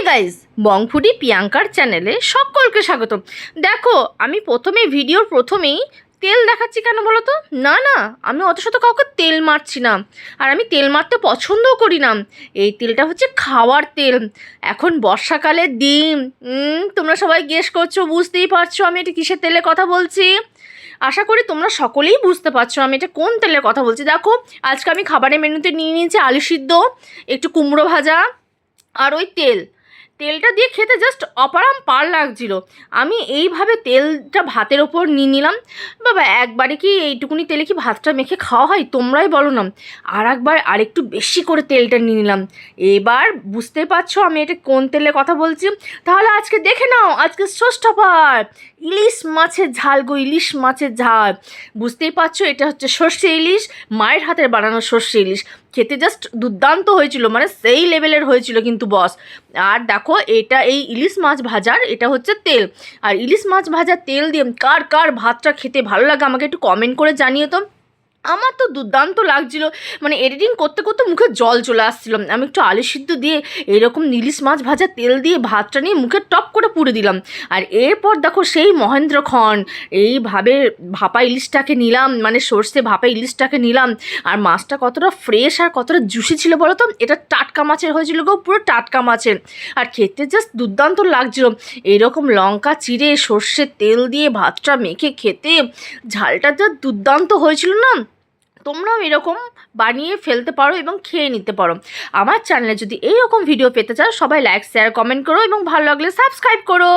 Guys, বংফুডি প্রিয়াঙ্কার চ্যানেলে সকলকে স্বাগত। দেখো, আমি ভিডিওর প্রথমেই তেল দেখাচ্ছি কেন বলো তো? না, আমি অত শত কাউকে তেল মারছি না, আর আমি তেল মারতে পছন্দও করি না। এই তেলটা হচ্ছে খাওয়ার তেল। এখন বর্ষাকালের দিন, তোমরা সবাই গেস করছো, বুঝতেই পারছো আমি এটা কিসের তেলের কথা বলছি। আশা করি তোমরা সকলেই বুঝতে পারছো আমি এটা কোন তেলের কথা বলছি। দেখো, আজকে আমি খাবারের মেনুতে নিয়ে নিয়েছি আলু সিদ্ধ, একটু কুমড়ো ভাজা, আর ওই তেলটা দিয়ে খেতে জাস্ট অপারম্পার লাগছিল। আমি এইভাবে তেলটা ভাতের ওপর নিয়ে নিলাম। বাবা, একবারে কি এইটুকুনি তেলে কি ভাতটা মেখে খাওয়া হয়? তোমরাই বলো না। আর একবার আরেকটু বেশি করে তেলটা নিয়ে নিলাম। এবার বুঝতে পারছো আমি এটা কোন তেলের কথা বলছি। তাহলে আজকে দেখে নাও, আজকে ষষ্ঠ পার ইলিশ মাছের ঝাল গো, ইলিশ মাছের ঝাল। বুঝতেই পারছো এটা হচ্ছে সর্ষে ইলিশ, মায়ের হাতের বানানো সর্ষে ইলিশ। খেতে জাস্ট দুর্দান্ত হয়েছিল, মানে সেই লেভেলের হয়েছিল কিন্তু বস। আর দেখো, এটা এই ইলিশ মাছ ভাজার এটা হচ্ছে তেল। আর ইলিশ মাছ ভাজার তেল দিয়ে কার কার ভাতটা খেতে ভালো লাগে আমাকে একটু কমেন্ট করে জানিয়ে তো। আমার তো দুর্দান্ত লাগছিল, মানে এডিটিং করতে করতে মুখে জল চলে আসছিল। আমি একটু আলু সিদ্ধ দিয়ে এরকম ইলিশ মাছ ভাজা তেল দিয়ে ভাতটা নিয়ে মুখে টপ করে পুড়ে দিলাম। আর এরপর দেখো সেই মহেন্দ্রক্ষণ এইভাবে ভাপা ইলিশটাকে নিলাম, মানে সর্ষে ভাপা ইলিশটাকে নিলাম। আর মাছটা কতটা ফ্রেশ আর কতটা জুসি ছিল বলো তো। এটা টাটকা মাছের হয়েছিল গো, পুরো টাটকা মাছের। আর খেতে জাস্ট দুর্দান্ত লাগছিল। এরকম লঙ্কা চিড়ে সর্ষের তেল দিয়ে ভাতটা মেখে খেতে ঝালটা যা দুর্দান্ত হয়েছিল না। তোমরাও এরকম বানিয়ে ফেলতে পারো এবং খেয়ে নিতে পারো। আমার চ্যানেলে যদি এইরকম ভিডিও পেতে চাও, সবাই লাইক শেয়ার কমেন্ট করো এবং ভালো লাগলে সাবস্ক্রাইব করো।